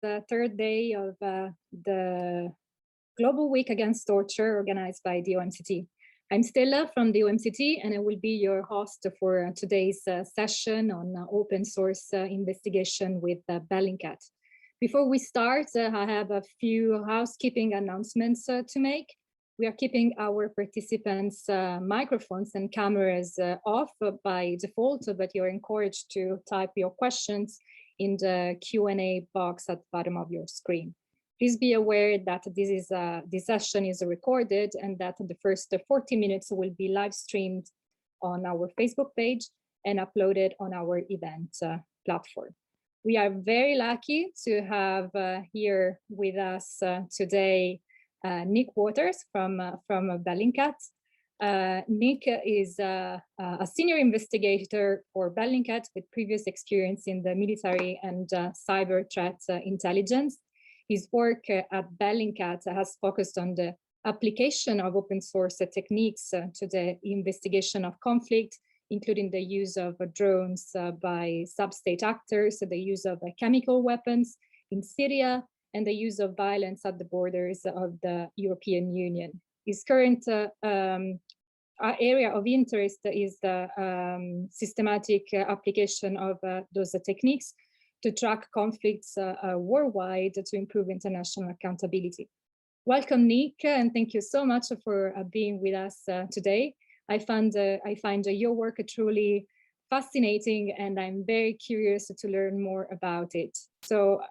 the third day of the Global Week Against Torture organized by the OMCT. I'm Stella from the OMCT, and I will be your host for today's session on open source investigation with Bellingcat. Before we start, I have a few housekeeping announcements to make. We are keeping our participants' microphones and cameras off by default, but you're encouraged to type your questions in the Q&A box at the bottom of your screen. Please be aware that this session is recorded and that the first 40 minutes will be live streamed on our Facebook page and uploaded on our event platform. We are very lucky to have here with us today Nick Waters from Bellingcat. Nick is a senior investigator for Bellingcat with previous experience in the military and cyber threat intelligence. His work at Bellingcat has focused on the application of open source techniques to the investigation of conflict, including the use of drones by sub-state actors, the use of chemical weapons in Syria, and the use of violence at the borders of the European Union. His current area of interest is the systematic application of those techniques to track conflicts worldwide to improve international accountability. Welcome, Nick, and thank you so much for being with us today. I find your work truly fascinating, and I'm very curious to learn more about it. So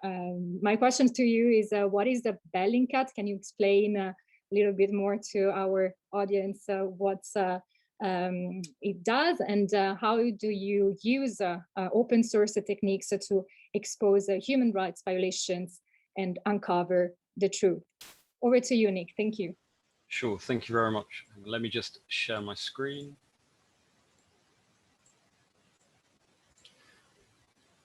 my question to you is, what is the Bellingcat? Can you explain a little bit more to our audience what it does, and how do you use open source techniques to expose human rights violations and uncover the truth? Over to you, Nick. Thank you. Sure, thank you very much. Let me just share my screen.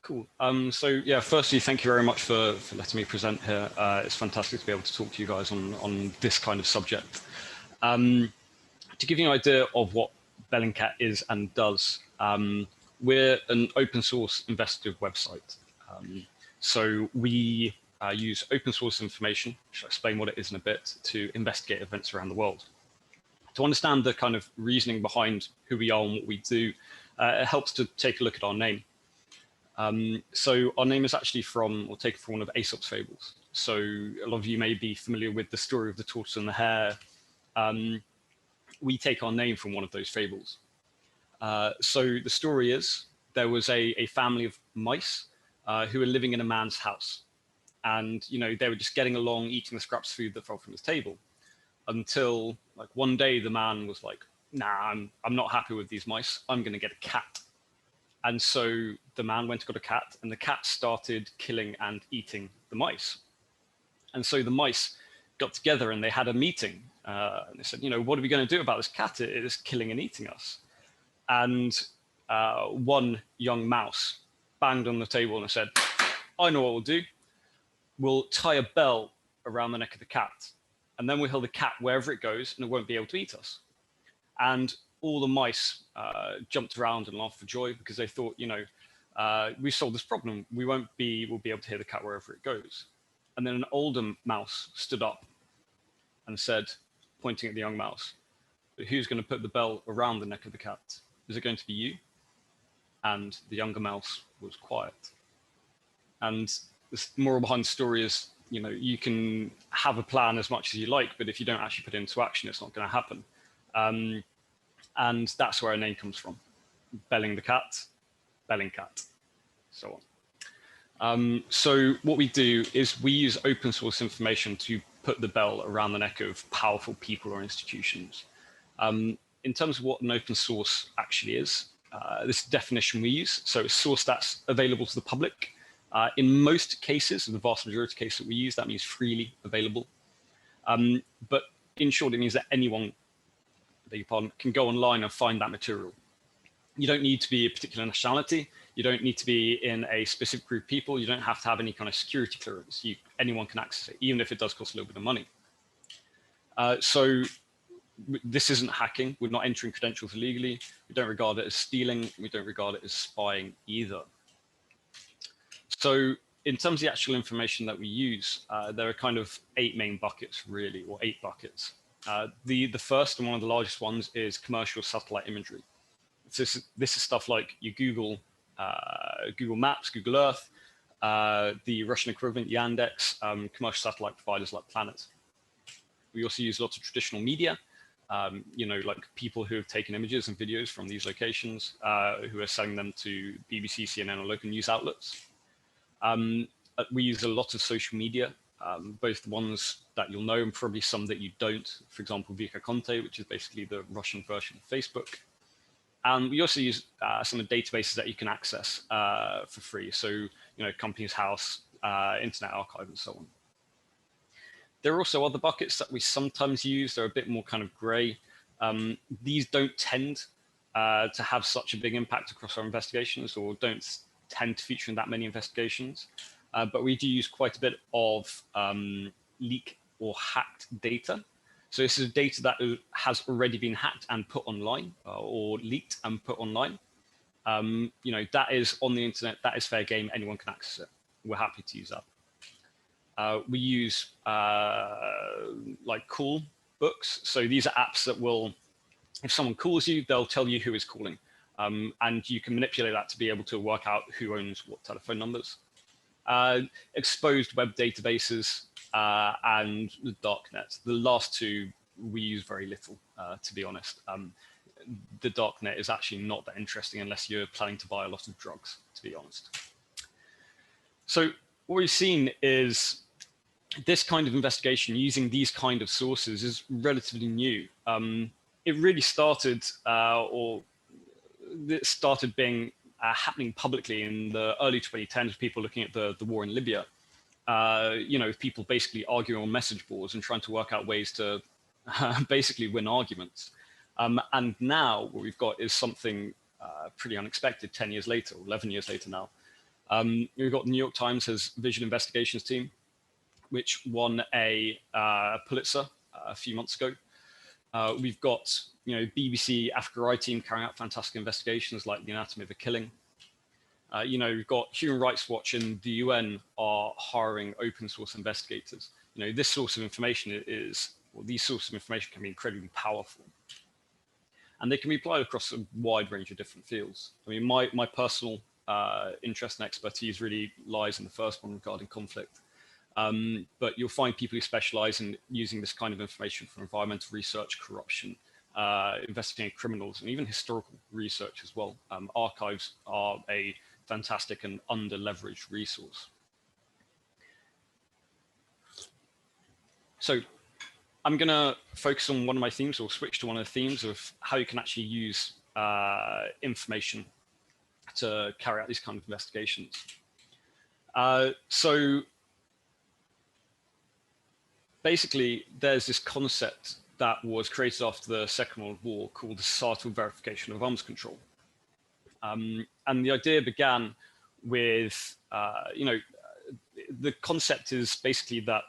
Cool. So yeah, firstly, thank you very much for letting me present here. It's fantastic to be able to talk to you guys on this kind of subject. To give you an idea of what Bellingcat is and does, we're an open source investigative website. So we use open source information, which I'll explain what it is in a bit, to investigate events around the world. To understand the kind of reasoning behind who we are and what we do, it helps to take a look at our name. So our name is actually taken from one of Aesop's fables. So a lot of you may be familiar with the story of the tortoise and the hare. We take our name from one of those fables. So the story is, there was a family of mice who were living in a man's house. And they were just getting along, eating the scraps of food that fell from his table, until like one day the man was like, nah, I'm not happy with these mice. I'm going to get a cat. And so the man went and got a cat, and the cat started killing and eating the mice. And so the mice got together and they had a meeting. And they said, what are we going to do about this cat? It is killing and eating us. And one young mouse banged on the table and said, I know what we'll do. We'll tie a bell around the neck of the cat, and then we'll hold the cat wherever it goes, and it won't be able to eat us. And all the mice jumped around and laughed for joy, because they thought, we solved this problem. We'll be able to hear the cat wherever it goes. And then an older mouse stood up and said, pointing at the young mouse, but who's going to put the bell around the neck of the cat? Is it going to be you? And the younger mouse was quiet. And the moral behind the story is, you can have a plan as much as you like, but if you don't actually put it into action, it's not going to happen. And that's where our name comes from. Belling the cat, Bellingcat, so on. So what we do is we use open source information to put the bell around the neck of powerful people or institutions. In terms of what an open source actually is, this definition we use, so it's source that's available to the public. In most cases, in the vast majority of cases that we use, that means freely available. But in short, it means that anyone, beg your pardon, can go online and find that material. You don't need to be a particular nationality. You don't need to be in a specific group of people. You don't have to have any kind of security clearance. Anyone can access it, even if it does cost a little bit of money. So this isn't hacking. We're not entering credentials illegally. We don't regard it as stealing. We don't regard it as spying either. So in terms of the actual information that we use, there are kind of 8 main buckets, really, or 8 buckets. The first and one of the largest ones is commercial satellite imagery. So this is stuff like your Google Maps, Google Earth, the Russian equivalent Yandex, commercial satellite providers like Planet. We also use lots of traditional media, like people who have taken images and videos from these locations, who are selling them to BBC, CNN, or local news outlets. We use a lot of social media, both the ones that you'll know and probably some that you don't. For example, Vika Conte, which is basically the Russian version of Facebook. And we also use some of the databases that you can access for free. So, Companies House, Internet Archive, and so on. There are also other buckets that we sometimes use. They're a bit more kind of gray. These don't tend to have such a big impact across our investigations, or don't tend to feature in that many investigations. But we do use quite a bit of leak or hacked data. So this is data that has already been hacked and put online, or leaked and put online. That is on the internet. That is fair game. Anyone can access it. We're happy to use that. We use like call books. So these are apps that will, if someone calls you, they'll tell you who is calling. And you can manipulate that to be able to work out who owns what telephone numbers. Exposed web databases, and the darknet. The last two we use very little, to be honest. The darknet is actually not that interesting unless you're planning to buy a lot of drugs, to be honest. So what we've seen is this kind of investigation using these kind of sources is relatively new. It really started, it started being happening publicly in the early 2010s, people looking at the war in Libya. People basically arguing on message boards and trying to work out ways to basically win arguments. And now what we've got is something pretty unexpected 10 years later, 11 years later now. We've got the New York Times has Visual Investigations team, which won a Pulitzer a few months ago. We've got BBC Africa Eye team carrying out fantastic investigations like the Anatomy of a Killing. We've got Human Rights Watch and the UN are hiring open source investigators. This source of information these sorts of information can be incredibly powerful. And they can be applied across a wide range of different fields. I mean, my personal interest and expertise really lies in the first one regarding conflict. But you'll find people who specialize in using this kind of information for environmental research, corruption, investigating criminals, and even historical research as well. Archives are a fantastic and under-leveraged resource. So I'm going to focus on one of my themes, or switch to one of the themes of how you can actually use information to carry out these kind of investigations. So basically, there's this concept that was created after the Second World War called the societal verification of arms control. And the idea began with, the concept is basically that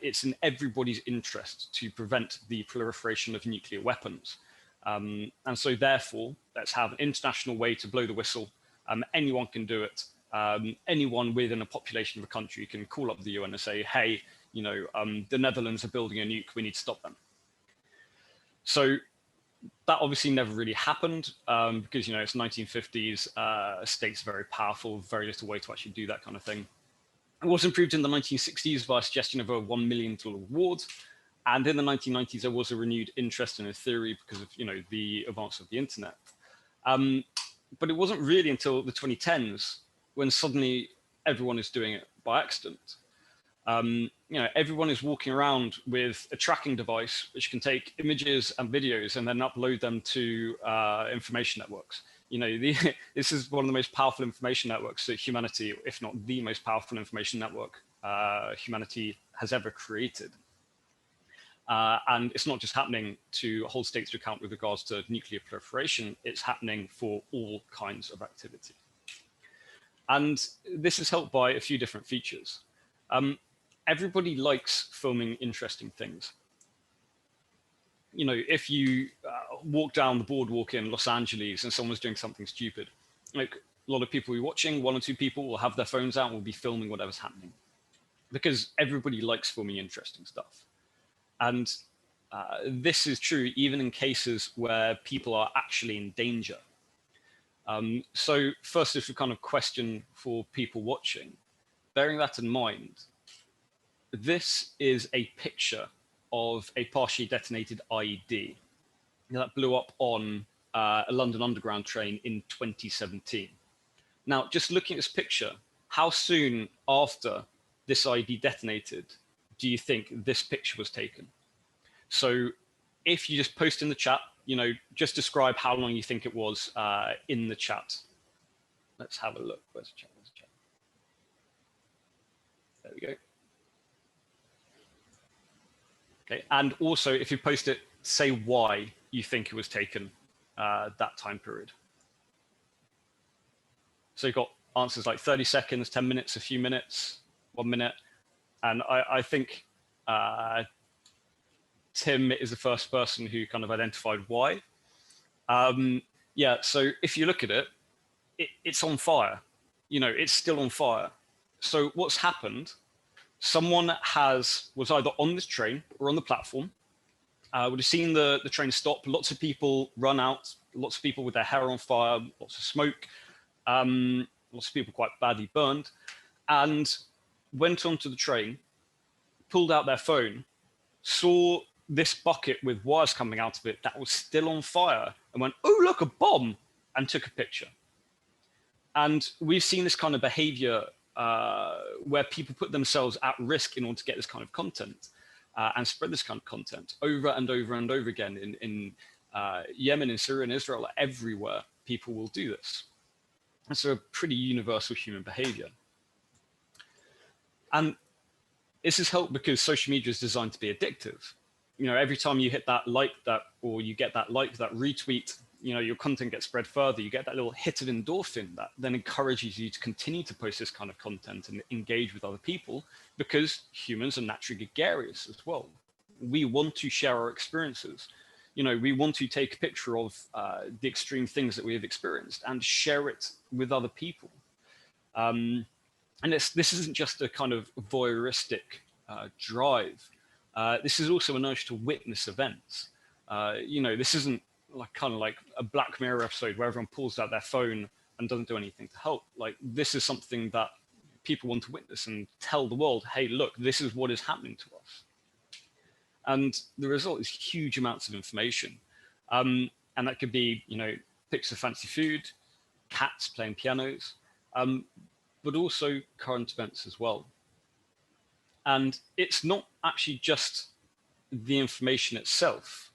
it's in everybody's interest to prevent the proliferation of nuclear weapons. And so therefore, let's have an international way to blow the whistle. Anyone can do it. Anyone within a population of a country can call up the UN and say, hey, the Netherlands are building a nuke, we need to stop them. So that obviously never really happened because, it's 1950s, states are very powerful, very little way to actually do that kind of thing. It was improved in the 1960s by a suggestion of a $1 million reward. And in the 1990s, there was a renewed interest in a theory because of, the advance of the internet. But it wasn't really until the 2010s when suddenly everyone is doing it by accident. Everyone is walking around with a tracking device which can take images and videos and then upload them to information networks. This is one of the most powerful information networks that humanity, if not the most powerful information network humanity has ever created. And it's not just happening to hold states to account with regards to nuclear proliferation, it's happening for all kinds of activity. And this is helped by a few different features. Everybody likes filming interesting things. If you walk down the boardwalk in Los Angeles and someone's doing something stupid, a lot of people will be watching, 1 or 2 people will have their phones out and will be filming whatever's happening, because everybody likes filming interesting stuff. And this is true even in cases where people are actually in danger. So first, if a kind of question for people watching, bearing that in mind, this is a picture of a partially detonated IED that blew up on a London Underground train in 2017. Now, just looking at this picture, how soon after this IED detonated do you think this picture was taken? So if you just post in the chat, just describe how long you think it was in the chat. Let's have a look. Where's the chat? There we go. Okay, and also if you post it, say why you think it was taken that time period. So you've got answers like 30 seconds, 10 minutes, a few minutes, 1 minute. And I think Tim is the first person who kind of identified why. Yeah, so if you look at it, it's on fire. It's still on fire. So what's happened, someone was either on this train or on the platform, would have seen the train stop, lots of people run out, lots of people with their hair on fire, lots of smoke, lots of people quite badly burned, and went onto the train, pulled out their phone, saw this bucket with wires coming out of it that was still on fire, and went, "Oh, look, a bomb," and took a picture. And we've seen this kind of behavior where people put themselves at risk in order to get this kind of content and spread this kind of content over and over and over again in Yemen, in Syria, in Israel, everywhere. People will do this. It's a pretty universal human behavior. And this is helped because social media is designed to be addictive. Every time you hit that like, or you get that like, that retweet, your content gets spread further. You get that little hit of endorphin that then encourages you to continue to post this kind of content and engage with other people, because humans are naturally gregarious as well. We want to share our experiences. We want to take a picture of the extreme things that we have experienced and share it with other people. And this isn't just a kind of voyeuristic drive. This is also an urge to witness events. This isn't kind of like a Black Mirror episode where everyone pulls out their phone and doesn't do anything to help. This is something that people want to witness and tell the world, hey, look, this is what is happening to us. And the result is huge amounts of information. And that could be, pictures of fancy food, cats playing pianos, but also current events as well. And it's not actually just the information itself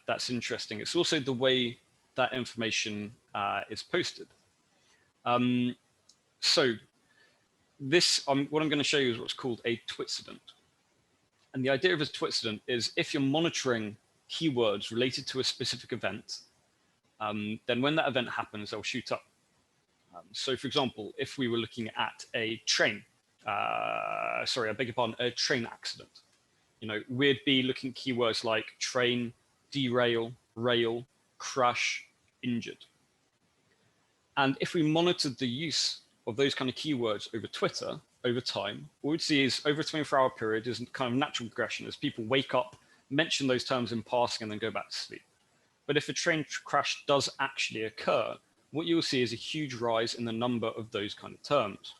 that's interesting. It's also the way that information is posted. So this, what I'm going to show you is what's called a twitcident. And the idea of a twitcident is if you're monitoring keywords related to a specific event, then when that event happens, they'll shoot up. So for example, if we were looking at a train, sorry, I beg your pardon, a train accident, we'd be looking at keywords like train, derail, rail, crash, injured. And if we monitored the use of those kind of keywords over Twitter over time, what we'd see is over a 24-hour period is kind of natural progression as people wake up, mention those terms in passing, and then go back to sleep. But if a train crash does actually occur, what you'll see is a huge rise in the number of those kind of terms.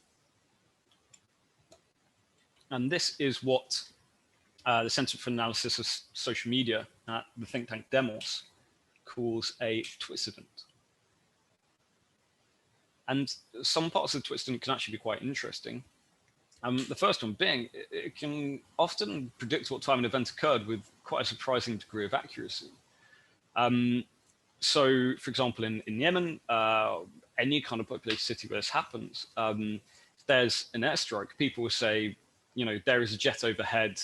And this is what the Center for Analysis of Social Media at the think tank Demos calls a twitcident. And some parts of the twitcident can actually be quite interesting. The first one being, it can often predict what time an event occurred with quite a surprising degree of accuracy. So, for example, in Yemen, any kind of populated city where this happens, if there's an airstrike, people will say, there is a jet overhead,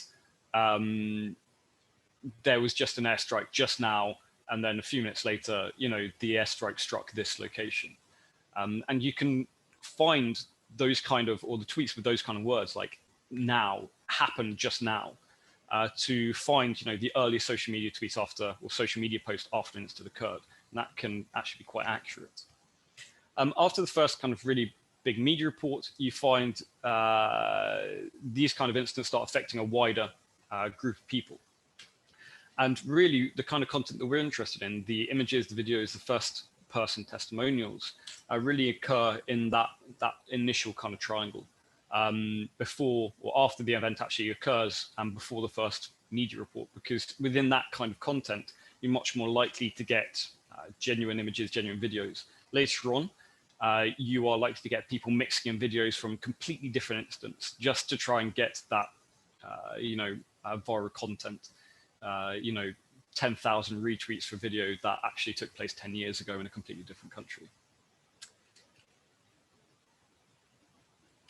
there was just an airstrike just now, and then a few minutes later, the airstrike struck this location. And you can find those kind of, or the tweets with those kind of words like now, happened just now, to find, the early social media tweets after, or social media post after an incident occurred. And that can actually be quite accurate. After the first kind of really big media report, you find these kind of incidents start affecting a wider group of people. And really, the kind of content that we're interested in, the images, the videos, the first-person testimonials, really occur in that initial kind of triangle, before or after the event actually occurs and before the first media report, because within that kind of content, you're much more likely to get genuine images, genuine videos. Later on, you are likely to get people mixing in videos from completely different incidents just to try and get that, viral content. 10,000 retweets for video that actually took place 10 years ago in a completely different country.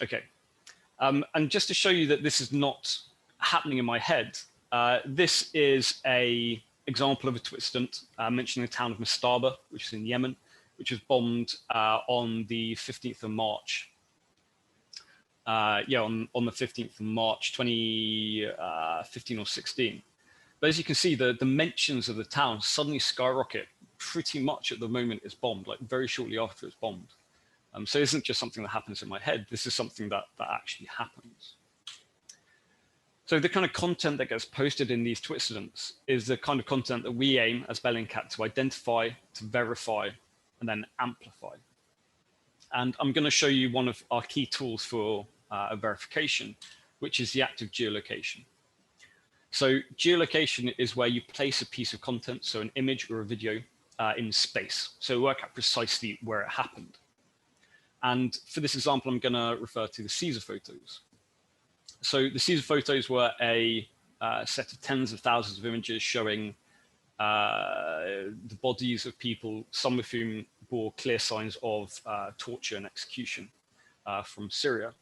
Okay, and just to show you that this is not happening in my head, this is an example of a incident mentioning the town of Mastaba, which is in Yemen, which was bombed on the 15th of March. On the 15th of March, 2015 or 16. But as you can see, the mentions of the town suddenly skyrocket pretty much at the moment it's bombed, like very shortly after it's bombed. So it isn't just something that happens in my head, this is something that actually happens. So the kind of content that gets posted in these incidents is the kind of content that we aim as Bellingcat to identify, to verify, and then amplify. And I'm going to show you one of our key tools for verification, which is the act of geolocation. So geolocation is where you place a piece of content, so an image or a video, in space. So work out precisely where it happened. And for this example, I'm going to refer to the Caesar photos. So the Caesar photos were a set of tens of thousands of images showing the bodies of people, some of whom bore clear signs of torture and execution from Syria.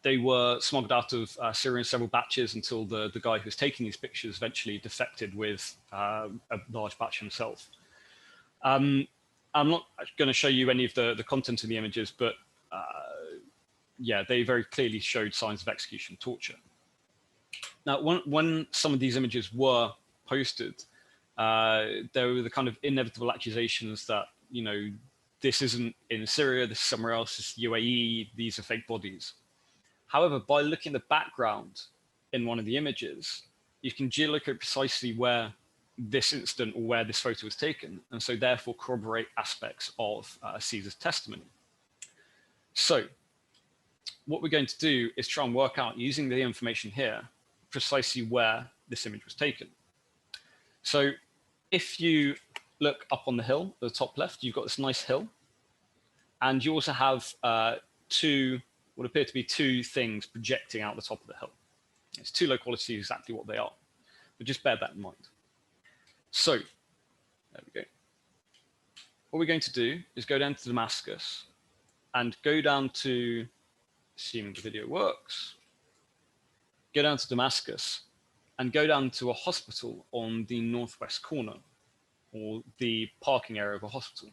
They were smuggled out of Syria in several batches until the guy who was taking these pictures eventually defected with a large batch himself. I'm not going to show you any of the content of the images, but yeah, they very clearly showed signs of execution, torture. Now, when some of these images were posted, there were the kind of inevitable accusations that, this isn't in Syria, this is somewhere else, this is UAE, these are fake bodies. However, by looking at the background in one of the images, you can geolocate precisely where this incident or where this photo was taken, and so therefore corroborate aspects of Caesar's testimony. So what we're going to do is try and work out, using the information here, precisely where this image was taken. So if you look up on the hill, at the top left, you've got this nice hill, and you also have what appear to be two things projecting out the top of the hill. It's two low quality, exactly what they are, but just bear that in mind. So there we go. What we're going to do is go down to Damascus and go down to, assuming the video works, go down to Damascus and go down to a hospital on the northwest corner, or the parking area of a hospital.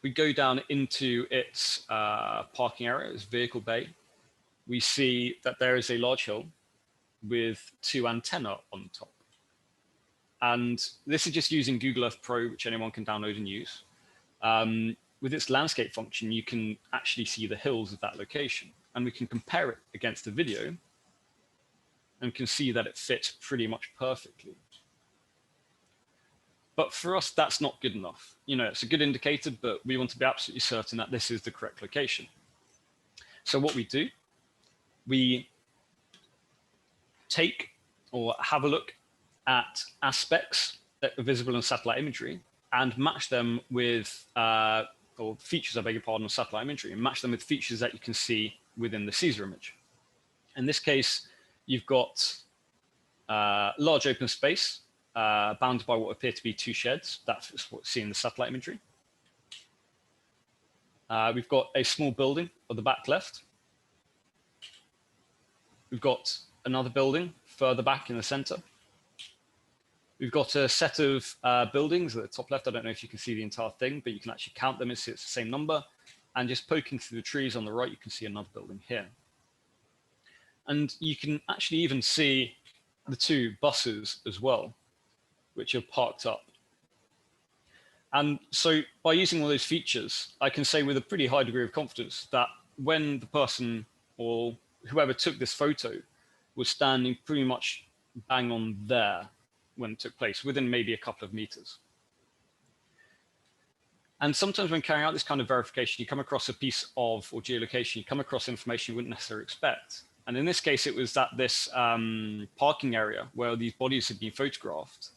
We go down into its parking area, its vehicle bay. We see that there is a large hill with two antennae on the top. And this is just using Google Earth Pro, which anyone can download and use. With its landscape function, you can actually see the hills of that location. And we can compare it against the video and can see that it fits pretty much perfectly. But for us, that's not good enough. It's a good indicator, but we want to be absolutely certain that this is the correct location. So what we do, we take or have a look at aspects that are visible in satellite imagery and match them with, or features, I beg your pardon, of satellite imagery, and match them with features that you can see within the Caesar image. In this case, you've got large open space, bounded by what appear to be two sheds. That's what's seen in the satellite imagery. We've got a small building at the back left. We've got another building further back in the center. We've got a set of buildings at the top left. I don't know if you can see the entire thing, but you can actually count them. It's the same number. And just poking through the trees on the right, you can see another building here. And you can actually even see the two buses as well, which are parked up. And so by using all those features, I can say with a pretty high degree of confidence that when the person or whoever took this photo was standing pretty much bang on there when it took place, within maybe a couple of meters. And sometimes when carrying out this kind of verification, you come across a piece of, or geolocation, you come across information you wouldn't necessarily expect. And in this case, it was that this parking area where these bodies had been photographed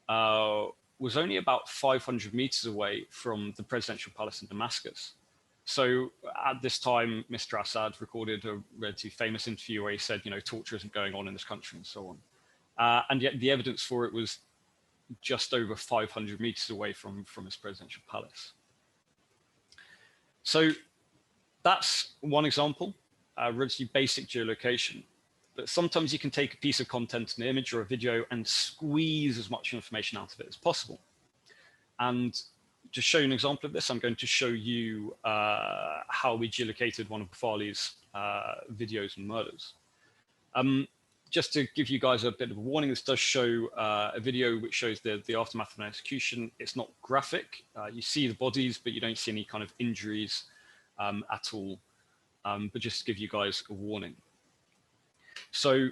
was only about 500 meters away from the presidential palace in Damascus. So at this time, Mr. Assad recorded a relatively famous interview where he said, torture isn't going on in this country and so on. And yet the evidence for it was just over 500 meters away from his presidential palace. So that's one example, relatively basic geolocation. But sometimes you can take a piece of content, an image or a video, and squeeze as much information out of it as possible. And to show you an example of this, I'm going to show you how we geolocated one of Bafali's videos and murders. Just to give you guys a bit of a warning, this does show a video which shows the aftermath of an execution. It's not graphic. You see the bodies, but you don't see any kind of injuries at all. But just to give you guys a warning. So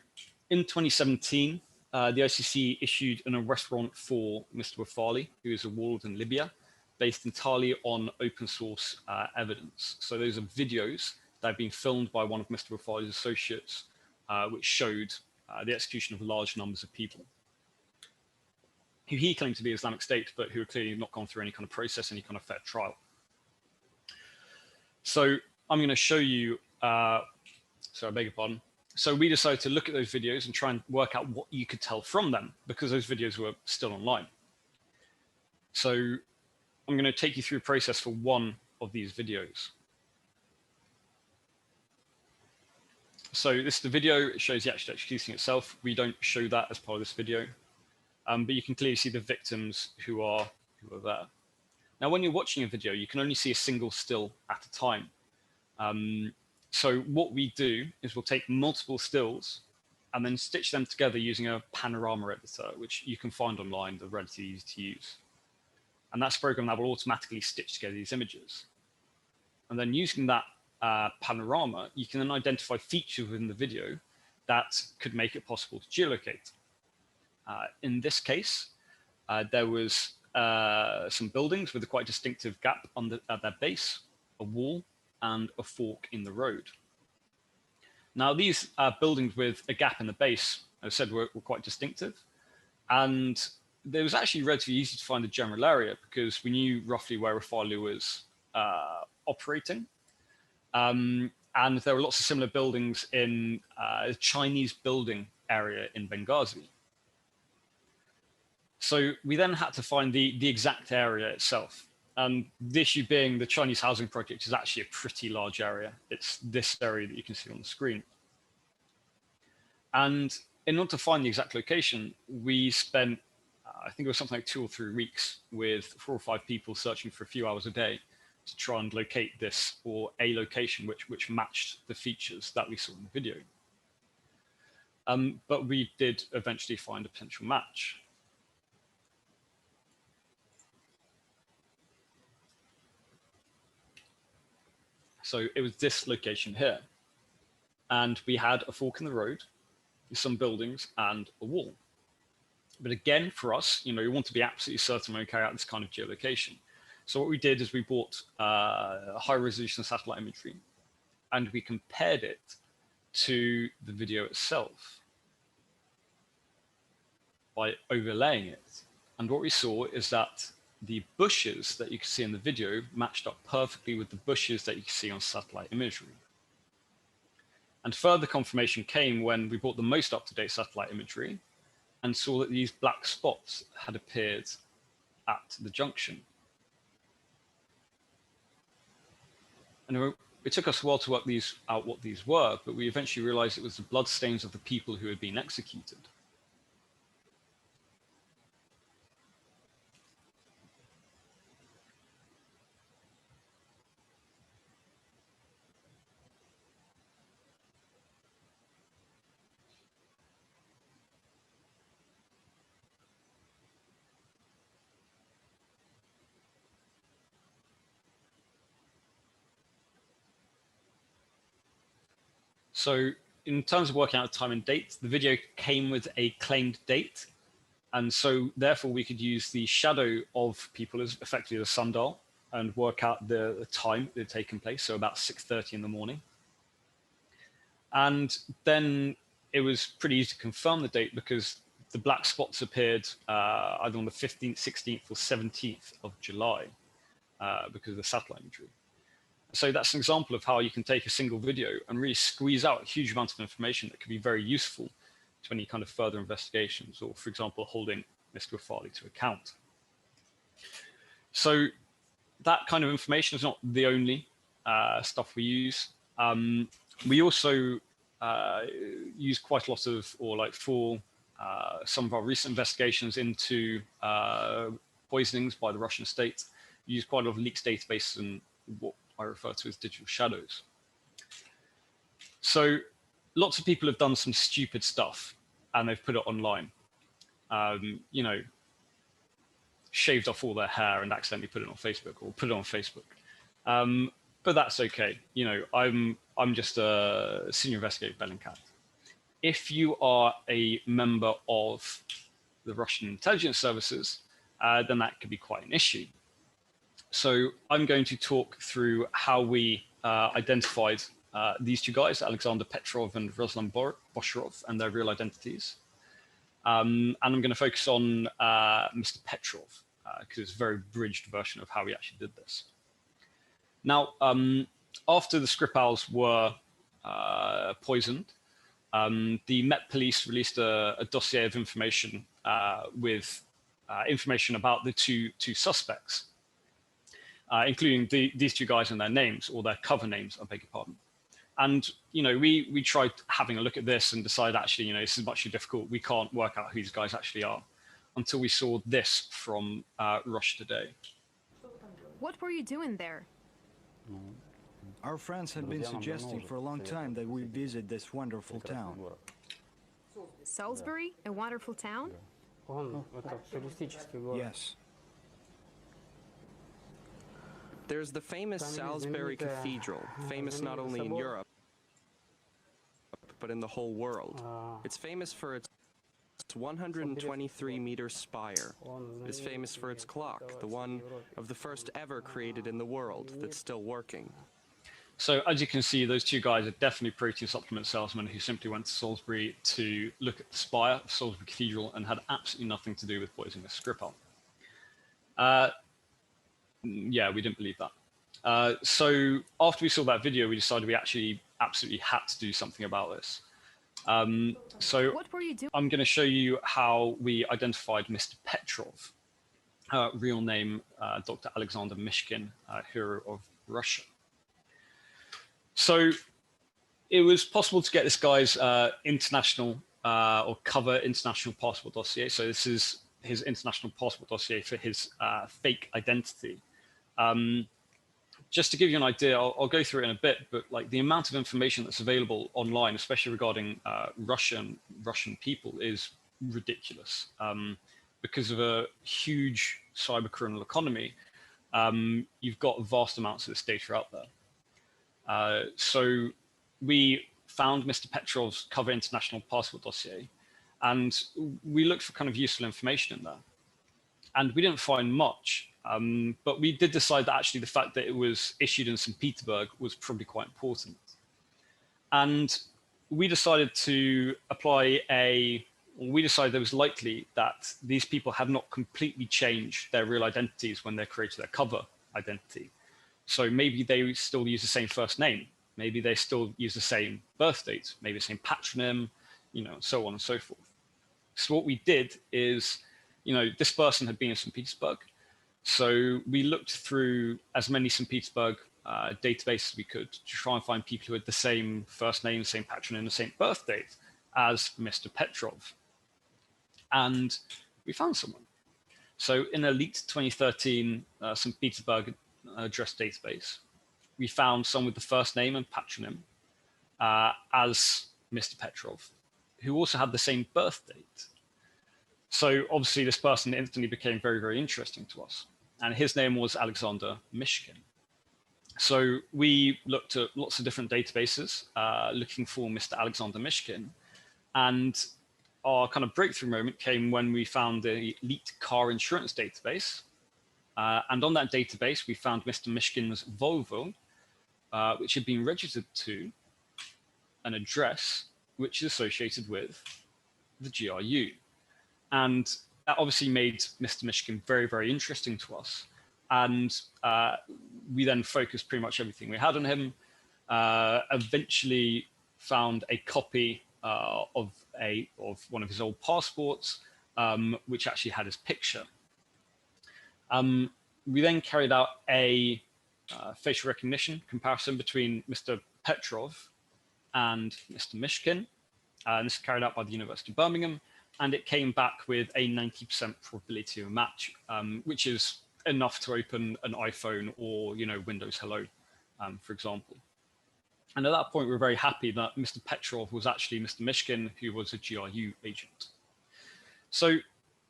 in 2017, the ICC issued an arrest warrant for Mr. Bafali, who is a warlord in Libya, based entirely on open source evidence. So those are videos that have been filmed by one of Mr. Bafali's associates, which showed the execution of large numbers of people, who he claimed to be Islamic State, but who had clearly not gone through any kind of process, any kind of fair trial. So I'm going to show you, I beg your pardon. So we decided to look at those videos and try and work out what you could tell from them, because those videos were still online. So I'm going to take you through a process for one of these videos. So this is the video. It shows the actual execution itself. We don't show that as part of this video, but you can clearly see the victims who are there. Now, when you're watching a video, you can only see a single still at a time. So what we do is we'll take multiple stills and then stitch them together using a panorama editor, which you can find online. They're relatively easy to use. And that's a program that will automatically stitch together these images. And then using that panorama, you can then identify features within the video that could make it possible to geolocate. In this case, there was some buildings with a quite distinctive gap at their base, a wall, and a fork in the road. Now, these buildings with a gap in the base, as I said, were quite distinctive. And it was actually relatively easy to find the general area because we knew roughly where Bafali was operating. And there were lots of similar buildings in a Chinese building area in Benghazi. So we then had to find the exact area itself. And the issue being the Chinese housing project is actually a pretty large area. It's this area that you can see on the screen. And in order to find the exact location, we spent, I think it was something like 2 or 3 weeks with 4 or 5 people searching for a few hours a day to try and locate this, or a location which matched the features that we saw in the video. But we did eventually find a potential match. So it was this location here. And we had a fork in the road, some buildings, and a wall. But again, for us, we want to be absolutely certain when we carry out this kind of geolocation. So what we did is we bought high resolution satellite imagery, and we compared it to the video itself by overlaying it. And what we saw is that the bushes that you can see in the video matched up perfectly with the bushes that you can see on satellite imagery. And further confirmation came when we bought the most up-to-date satellite imagery and saw that these black spots had appeared at the junction. And it took us a while to work out what these were, but we eventually realized it was the bloodstains of the people who had been executed. So in terms of working out time and date, the video came with a claimed date. And so therefore we could use the shadow of people as effectively the sundial and work out the time that had taken place. So about 6:30 in the morning. And then it was pretty easy to confirm the date because the black spots appeared either on the 15th, 16th or 17th of July because of the satellite imagery. So that's an example of how you can take a single video and really squeeze out a huge amount of information that could be very useful to any kind of further investigations, or for example, holding Mr. Farley to account. So that kind of information is not the only stuff we use. We also use quite a lot of, or like for some of our recent investigations into poisonings by the Russian state, we use quite a lot of leaks databases and what I refer to as digital shadows. So lots of people have done some stupid stuff and they've put it online. You know, shaved off all their hair and accidentally put it on Facebook, or put it on Facebook. But that's okay. You know, I'm just a senior investigator at Bellingcat. If you are a member of the Russian intelligence services, then that could be quite an issue. So I'm going to talk through how we identified these two guys, Alexander Petrov and Ruslan Bosharov, and their real identities. And I'm going to focus on Mr. Petrov, because it's a very bridged version of how we actually did this. Now, after the Skripals were poisoned, the Met Police released a dossier of information with information about the two suspects, including these two guys and their names, or their cover names, I beg your pardon. And, you know, we tried having a look at this and decided, actually, you know, this is much too difficult. We can't work out who these guys actually are, until we saw this from Russia Today. What were you doing there? Our friends have been suggesting for a long time that we visit this wonderful town. Salisbury? A wonderful town? Yes. There's the famous Salisbury Cathedral, famous not only in Europe, but in the whole world. It's famous for its 123-meter spire. It's famous for its clock, the one of the first ever created in the world that's still working. So as you can see, those two guys are definitely protein supplement salesmen who simply went to Salisbury to look at the spire of Salisbury Cathedral and had absolutely nothing to do with poisoning a Skripal. Yeah, we didn't believe that. So after we saw that video, we decided we actually absolutely had to do something about this. So What were you doing? I'm going to show you how we identified Mr. Petrov, real name Dr. Alexander Mishkin, hero of Russia. So it was possible to get this guy's international or cover international passport dossier. So this is his international passport dossier for his fake identity. Just to give you an idea, I'll go through it in a bit, but like the amount of information that's available online, especially regarding Russian people, is ridiculous. Because of a huge cyber criminal economy, you've got vast amounts of this data out there. So we found Mr. Petrov's cover international passport dossier, and we looked for kind of useful information in there. And we didn't find much. But we did decide that actually the fact that it was issued in St. Petersburg was probably quite important. And we decided to apply we decided it was likely that these people had not completely changed their real identities when they created their cover identity. So maybe they still use the same first name. Maybe they still use the same birth date, maybe the same patronym, you know, so on and so forth. So what we did is, you know, this person had been in St. Petersburg. So we looked through as many St. Petersburg databases as we could to try and find people who had the same first name, same patronym, the same birth date as Mr. Petrov. And we found someone. So in a leaked 2013 St. Petersburg address database, we found someone with the first name and patronym as Mr. Petrov, who also had the same birth date. So obviously this person instantly became very, very interesting to us. And his name was Alexander Mishkin. So we looked at lots of different databases looking for Mr. Alexander Mishkin. And our kind of breakthrough moment came when we found the elite car insurance database. And on that database, we found Mr. Mishkin's Volvo, which had been registered to an address which is associated with the GRU. And that obviously made Mr. Mishkin very, very interesting to us. And we then focused pretty much everything we had on him, eventually found a copy of one of his old passports, which actually had his picture. We then carried out a facial recognition comparison between Mr. Petrov and Mr. Mishkin. This was carried out by the University of Birmingham, and it came back with a 90% probability of a match, which is enough to open an iPhone or Windows Hello, for example. And at that point, we were very happy that Mr. Petrov was actually Mr. Mishkin, who was a GRU agent. So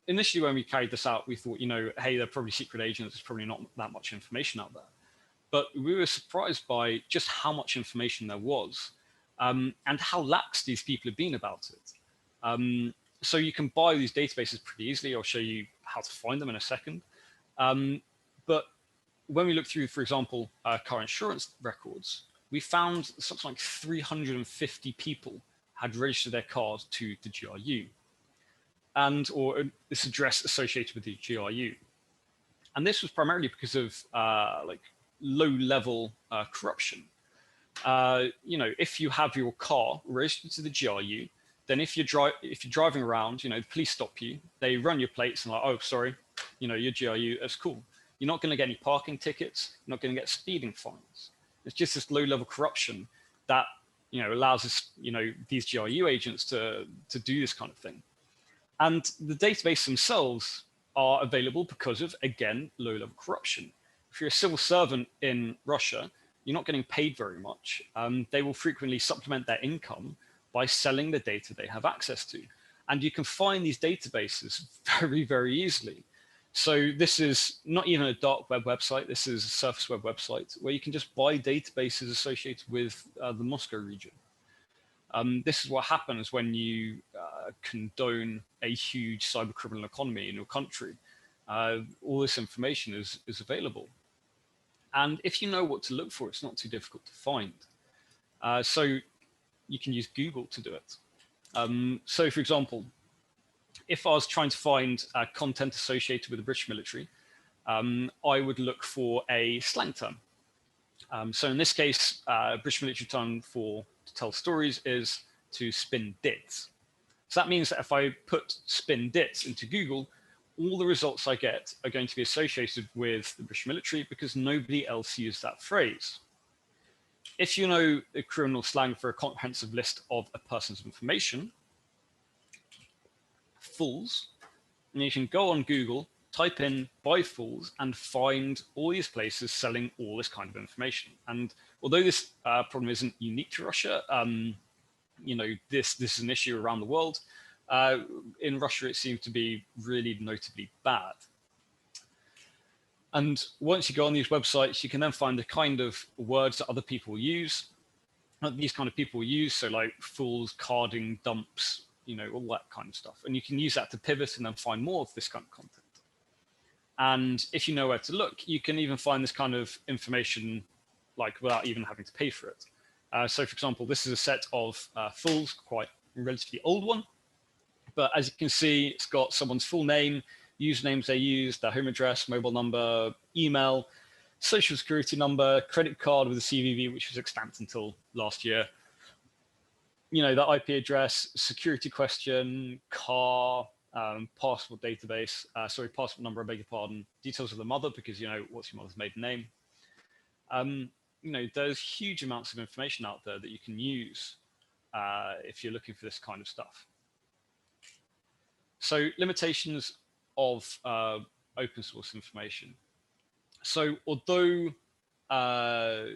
initially, when we carried this out, we thought, hey, they're probably secret agents. There's probably not that much information out there. But we were surprised by just how much information there was, and how lax these people have been about it. So you can buy these databases pretty easily. I'll show you how to find them in a second. But when we look through, for example, car insurance records, we found something like 350 people had registered their cars to the GRU, or this address associated with the GRU. And this was primarily because of low-level corruption. If you have your car registered to the GRU, then if you're driving around, the police stop you, they run your plates and like, oh, sorry, you're GRU, that's cool. You're not going to get any parking tickets. You're not going to get speeding fines. It's just this low-level corruption that allows us, these GRU agents to do this kind of thing. And the database themselves are available because of, again, low-level corruption. If you're a civil servant in Russia, you're not getting paid very much. They will frequently supplement their income by selling the data they have access to. And you can find these databases very, very easily. So this is not even a dark web website. This is a surface web website where you can just buy databases associated with the Moscow region. This is what happens when you condone a huge cyber criminal economy in your country. All this information is available. And if you know what to look for, it's not too difficult to find. So you can use Google to do it. So for example, if I was trying to find content associated with the British military, I would look for a slang term. So in this case, British military term to tell stories is to spin dits. So that means that if I put spin dits into Google, all the results I get are going to be associated with the British military because nobody else used that phrase. If you know the criminal slang for a comprehensive list of a person's information, fools, and you can go on Google, type in buy fools and find all these places selling all this kind of information. And although this problem isn't unique to Russia, this is an issue around the world. In Russia, it seems to be really notably bad. And once you go on these websites, you can then find the kind of words that other people use, that these kind of people use, so like fools, carding, dumps, all that kind of stuff. And you can use that to pivot and then find more of this kind of content. And if you know where to look, you can even find this kind of information without even having to pay for it. So for example, this is a set of fools, quite a relatively old one. But as you can see, it's got someone's full name, usernames they use, their home address, mobile number, email, social security number, credit card with a CVV, which was extant until last year. The IP address, security question, car, passport database, passport number, I beg your pardon, details of the mother, because, what's your mother's maiden name? There's huge amounts of information out there that you can use if you're looking for this kind of stuff. So limitations of open source information. So although, I've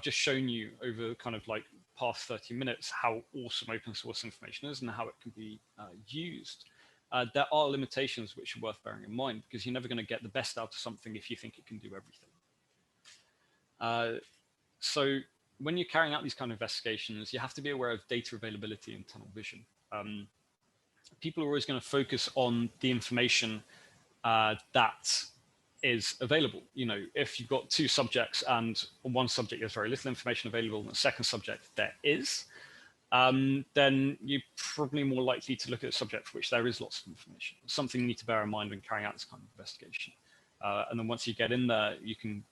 just shown you over kind of past 30 minutes how awesome open source information is and how it can be used, there are limitations which are worth bearing in mind, because you're never going to get the best out of something if you think it can do everything. So when you're carrying out these kind of investigations, you have to be aware of data availability and tunnel vision. People are always going to focus on the information that is available. You know, if you've got two subjects and on one subject there's very little information available, and the second subject there is, then you're probably more likely to look at a subject for which there is lots of information. Something you need to bear in mind when carrying out this kind of investigation. And then once you get in there, you can,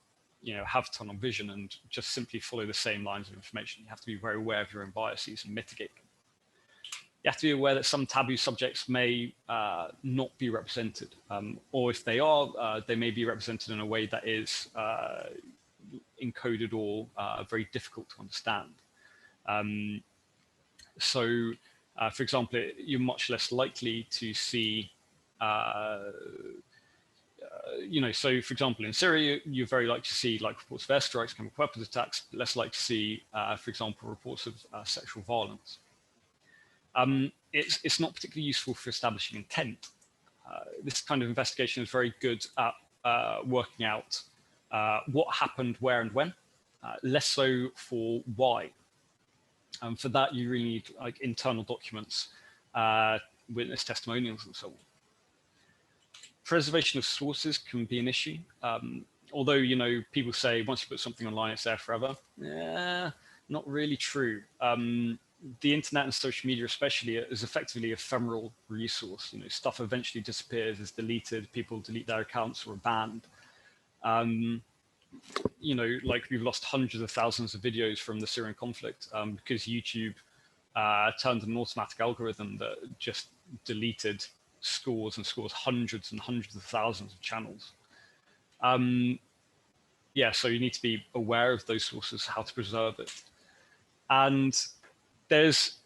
you know, have tunnel vision and just simply follow the same lines of information. You have to be very aware of your own biases and mitigate them. You have to be aware that some taboo subjects may not be represented, or if they are, they may be represented in a way that is encoded or very difficult to understand. So, for example, you're much less likely to see, you know, so for example, in Syria, you're very likely to see like reports of airstrikes, chemical weapons attacks, but less likely to see, for example, reports of sexual violence. It's not particularly useful for establishing intent. This kind of investigation is very good at working out what happened, where and when, less so for why. For that, you really need like internal documents, witness testimonials and so on. Preservation of sources can be an issue. Although, you know, people say once you put something online, it's there forever. Yeah, not really true. The internet and social media especially is effectively an ephemeral resource. You know, stuff eventually disappears, is deleted, people delete their accounts or are banned. You know, like we've lost hundreds of thousands of videos from the Syrian conflict because YouTube turned an automatic algorithm that just deleted scores and scores, hundreds and hundreds of thousands of channels. Yeah, so you need to be aware of those sources, how to preserve it. And there's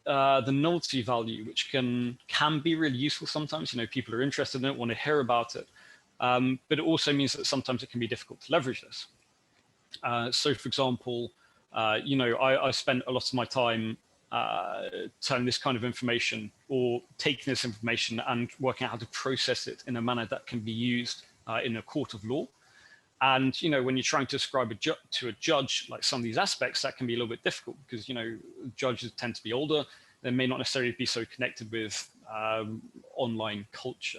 the novelty value, which can be really useful sometimes. You know, people are interested in it, want to hear about it. But it also means that sometimes it can be difficult to leverage this. So for example, you know, I spent a lot of my time turning this kind of information or taking this information and working out how to process it in a manner that can be used in a court of law. And, you know, when you're trying to ascribe to a judge, like some of these aspects, that can be a little bit difficult because, you know, judges tend to be older. They may not necessarily be so connected with online culture.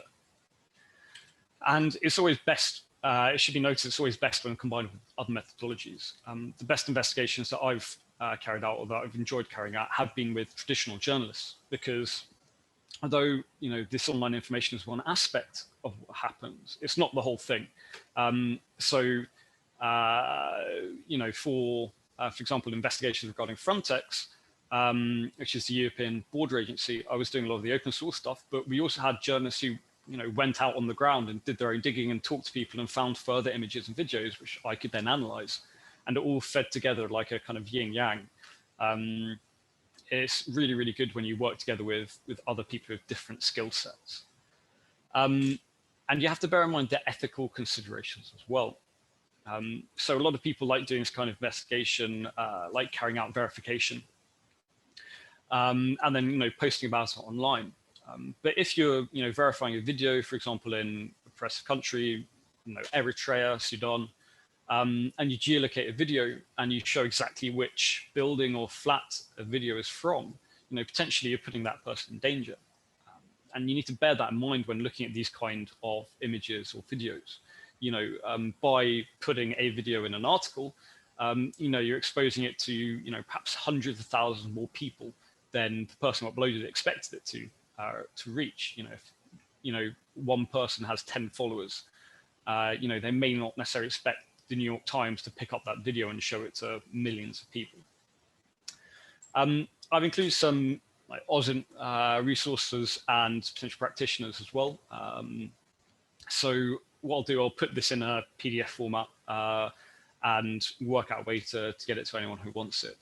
And it's always best, it should be noted, it's always best when combined with other methodologies. The best investigations that I've carried out or that I've enjoyed carrying out have been with traditional journalists, because although, you know, this online information is one aspect of what happens, it's not the whole thing. So, you know, for example, investigations regarding Frontex, which is the European Border Agency, I was doing a lot of the open source stuff, but we also had journalists who, you know, went out on the ground and did their own digging and talked to people and found further images and videos, which I could then analyze, and it all fed together like a kind of yin yang. It's really, really good when you work together with other people with different skill sets. And you have to bear in mind the ethical considerations as well. So a lot of people like doing this kind of investigation, like carrying out verification, and then, you know, posting about it online. But if you're, you know, verifying a video, for example, in a oppressive country, you know, Eritrea, Sudan, and you geolocate a video and you show exactly which building or flat a video is from, you know, potentially you're putting that person in danger. And you need to bear that in mind when looking at these kind of images or videos. You know, by putting a video in an article, you know, you're exposing it to, you know, perhaps hundreds of thousands more people than the person who uploaded it expected it to reach. You know, if, you know, one person has 10 followers, you know, they may not necessarily expect the New York Times to pick up that video and show it to millions of people. I've included some like OSINT resources and potential practitioners as well. So what I'll do, I'll put this in a PDF format and work out a way to get it to anyone who wants it.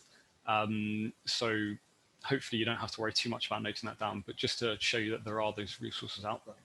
So hopefully you don't have to worry too much about noting that down, but just to show you that there are those resources out there.